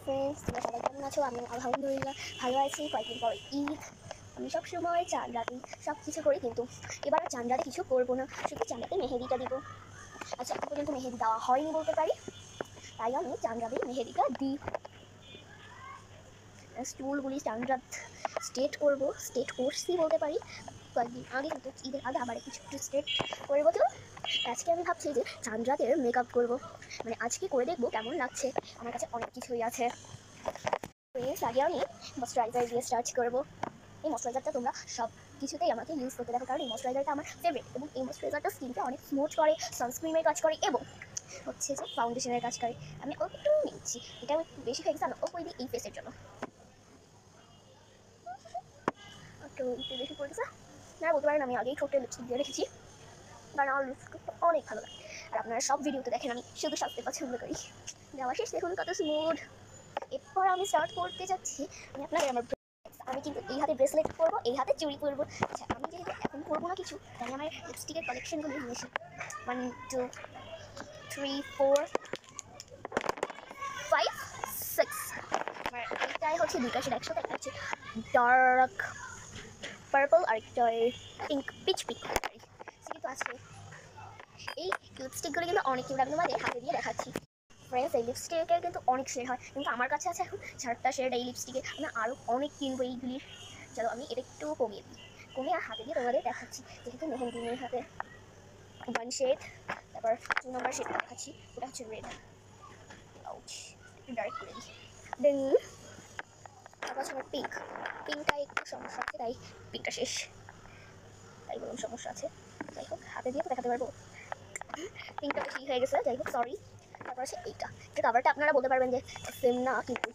Friends, তোমরা সবাই কেমন আছো? আমি আলহামদুলিল্লাহ ভালো আছি। কয়েকদিন পর ঈদ। আমি সবসময় চাঁদ রাতে সব কিছু করি, কিন্তু এবার চাঁদ রাতে কিছু করবো না, শুধু চাঁদাতে মেহেদিটা দিব। আচ্ছা, এখন পর্যন্ত মেহেদি দেওয়া হয়নি বলতে পারি, তাই আমি চাঁদ রাতে মেহেদিটা দিই। চুলগুলি চাঁদ রাত স্ট্রেট করবো, স্ট্রেট করছি বলতে পারি কয়েকদিন আগে, কিন্তু ঈদের আগে আবার কিছু একটু স্ট্রেট করবো। তো আজকে আমি ভাবছি যে চাঁদ রাতের মেকআপ করবো, মানে আজকে করে দেখবো কেমন লাগছে। আমার কাছে অনেক কিছুই আছে। আগে আমি ময়শ্চারাইজার দিয়ে স্টার্ট করবো। এই ময়শ্চারাইজারটা তোমরা সব কিছুতেই আমাকে ইউজ করতে দেখো, কারণ এই ময়শ্চারাইজারটা আমার ফেভারিট, এবং এই ময়শ্চারাইজারটা স্কিনকে অনেক স্মুথ করে, সানস্ক্রিনের কাজ করে, এবং হচ্ছে যে ফাউন্ডেশনের কাজ করে। আমি অল্প একটু নিচ্ছি, এটা একটু বেশি হয়ে গেছে, আমি অল্প দিই এই ফেসের জন্য। একটু একটু বেশি পড়ে গেছে, আপনারা বলতে পারেন আমি আগেই ঠোঁটে লিপস্টিক দিয়ে রেখেছি, কারণ আমার লিপস্টিকটা অনেক ভালো লাগে। আর আপনারা সব ভিডিওতে দেখেন আমি শুধু সাজতে পছন্দ করি। দেওয়া শেষ, দেখুন কত স্মুথ। এরপর আমি স্টার্ট করতে যাচ্ছি, আমি আপনাদের আমি কিন্তু এই হাতে ব্রেসলেট পরবো, এই হাতে চুড়ি পরবো। আচ্ছা, আমি যেহেতু এখন করবো না কিছু, তাই আমার লিপস্টিকের কালেকশনগুলো নিয়েছি। 1 2 3 4 5 6। আমার এটাই হচ্ছে দুইটা শেড একসাথে, একটা হচ্ছে ডার্ক পার্পল আর একটা পিঙ্ক, পিচ পিঙ্ক কিন্তু আছে। এই লিপস্টিকগুলো কিন্তু অনেক কিউট, আমি তোমাদের হাতে দিয়ে দেখাচ্ছি। ফ্রেন্ডস, এই লিপস্টিকের কিন্তু অনেক শেড হয়, কিন্তু আমার কাছে আছে এখন 4টা শেড এই লিপস্টিকে। আমি আরও অনেক কিনবো এইগুলির। চলো আমি এটা একটু কমিয়ে দিই, কমিয়ে আর হাতে দিয়ে তোমাদের দেখাচ্ছি, যেহেতু মেহেন্দিনের হাতে 1 শেড। তারপর 2 নম্বর শেডটা দেখাচ্ছি, ওটা হচ্ছে রেড। একটু ডার্ক করে দিই। দেন তারপর হচ্ছে আমার পিঙ্ক। পিঙ্কটা একটু সমস্যা আছে, তাই পিঙ্কটা শেষ, তাই বলুন সমস্যা আছে। যাই হোক, হাতে দিয়ে তো দেখাতে পারবো। পিঙ্কটা ঠিক হয়ে গেছে, যাই হোক সরি। তারপর আছে এইটা, এটা কাভারটা আপনারা বলতে পারবেন যে সেম না, কিন্তু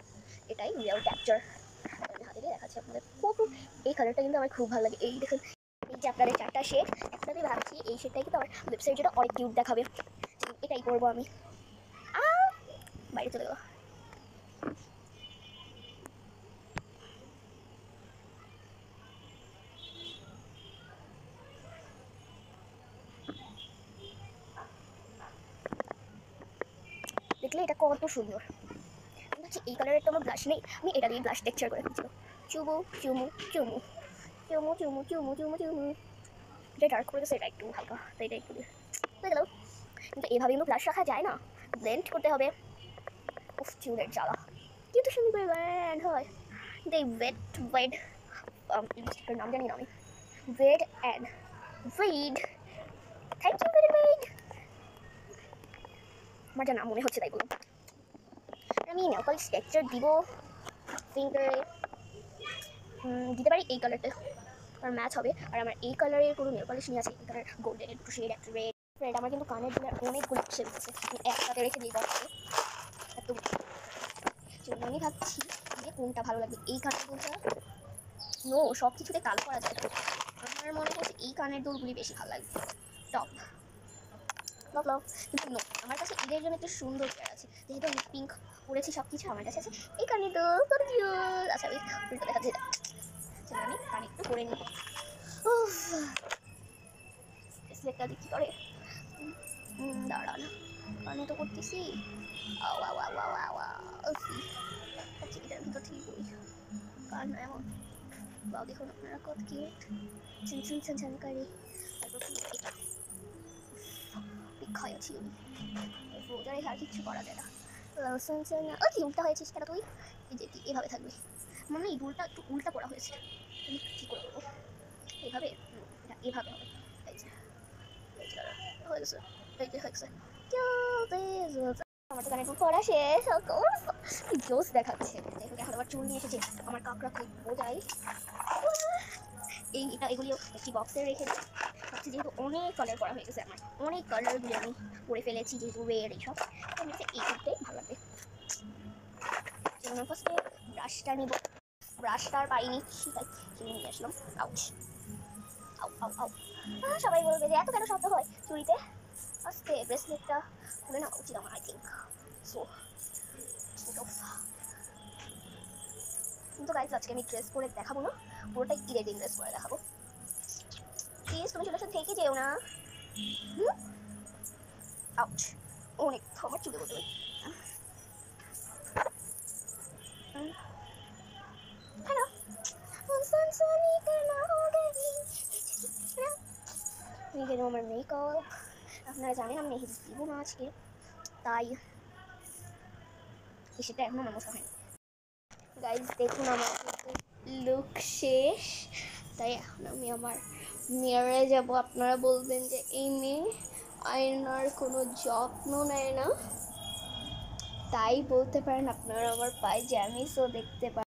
এটাই রিয়েল ক্যাপচার। আমি হাতে দিয়ে দেখাচ্ছি আপনাদের। এই কালারটা কিন্তু আমার খুব ভালো লাগে। এই দেখুন, এই যে আপনাদের 4টা শেড, একটা আমি ভাবছি এই শেডটাই কিন্তু আমার ওয়েবসাইট যেটা অনেক কিউট দেখাবে, এটাই করবো আমি। বাইরে চলে গেল। দেখলে এটা কত সুন্দর। হচ্ছে এই কালারের তো আমার ব্লাশ নেই, আমি এটা দিয়ে ব্লাশ টেক্সচার করে দিচ্ছি। চুমু চুমু চুমু চুমু চুমু চুমু চুমু চুমু। এটা ডার্ক করে দিচ্ছে, এটা একটু হালকা, তো এটা একটু হয়ে গেল। কিন্তু এভাবে কিন্তু ব্লাশ রাখা যায় না, ব্লেন্ড করতে হবে। উফ, চুলের জ্বালা, কিন্তু সুন্দর করে ব্লেন্ড হয়। কিন্তু এই ওয়েড লিপস্টিকের নাম জানি না আমি, Wade and Wade, thank you very much. আমার যা নাম মনে হচ্ছে তাই বলুন। আমি নেল পলিশ টেক্সচার দিব ফিঙ্গারে, দিতে পারি এই কালারটা, আর ম্যাচ হবে। আর আমার এই কালারের কোনো নেল পলিশ নিয়ে আছে, এই কালার গোল্ডেন একটু শেড, একটা রেড। আমার কিন্তু কানের দুলের অনেকগুলো শেড আছে, একসাথে রেখে দিই বক্সে। এত আমি ভাবছি যে কোনটা ভালো লাগবে, এই কানের দুলটা নো সব কিছুতে কালো করা যায়, আমার মনে হচ্ছে এই কানের দুলগুলি বেশি ভালো লাগবে। টপ লভ, কিন্তু নো, আমার কাছে ঈদের জন্য একটা সুন্দর পেয়ার আছে, যেহেতু আমি পিঙ্ক পরেছি সব কিছু, আমার কাছে আছে এই কানের দুল, কত কিউট। আচ্ছা, আমি উল্টো দেখাচ্ছি, চলো আমি কানে একটু পরে নিই। ব্রেসলেটটা দেখি করে দাঁড়ান, কানে তো করতেছি। আচ্ছা, এটার ভিতর থেকে করি কান এমন, বাও দেখুন আপনারা কত কিউট, ঝিনঝিন ঝনঝন করে। তারপর এটা বিক্ষয় আছি আমি, রোজারে আর কিচ্ছু করা যায় না। ও কি উল্টা হয়েছিস কেন তুই? এই যে এভাবে থাকবে, মনে হয় এই দুলটা একটু উল্টা করা হয়েছে, আমি কী করে করবো? এভাবে, এটা এভাবে হবে। এই যে হয়ে গেছে, এই যে হয়ে গেছে। আমার তো কানে দুল পড়া শেষ, জোস দেখাচ্ছে। যাই হোক, এখন আবার চুল নিয়ে এসেছে, আমার কাকড়া খুব বোঝাই। এগুলিও একটি বক্সে রেখে দিই। ভাবছি যেহেতু অনেক কালার করা হয়ে গেছে, আমার অনেক কালারগুলি আমি করে ফেলেছি, যেহেতু রেড এইসব, আমার কাছে এই দুলটাই ভালো লাগবে। যেমন ফার্স্টে ব্রাশটা নিব, ব্রাশটা আর পাইনি, তাই কিনে নিয়ে আসলাম। আউচ আউ আউ আউ, সবাই বলবে যে এত কেন শব্দ হয় চুরিতে। আজকে ব্রেসলেটটা খুলে নেওয়া উচিত আমার, আই থিঙ্ক সো। কিন্তু গাইজ, আজকে আমি ড্রেস পরে দেখাবো না, পুরোটাই ঈদের দিন ড্রেস পরে দেখাবো। প্লিজ তুমি চলে থেকে যেও না। আউচ, অনেক আমার চুলে বদল। এখানে আমার মেকআপ, আপনারা জানেন আমি মেহেদি দিব না আজকে, তাই সেটা এখন আমার মশা হয়নি। গাইজ দেখুন আমার লুক শেষ, তাই এখন আমি আমার মিররে যাব। আপনারা বলবেন যে এই মেয়ে আয়নার কোনো যত্ন নেয় না, তাই বলতে পারেন। আপনারা আমার পায়জামিসও দেখতে পারেন।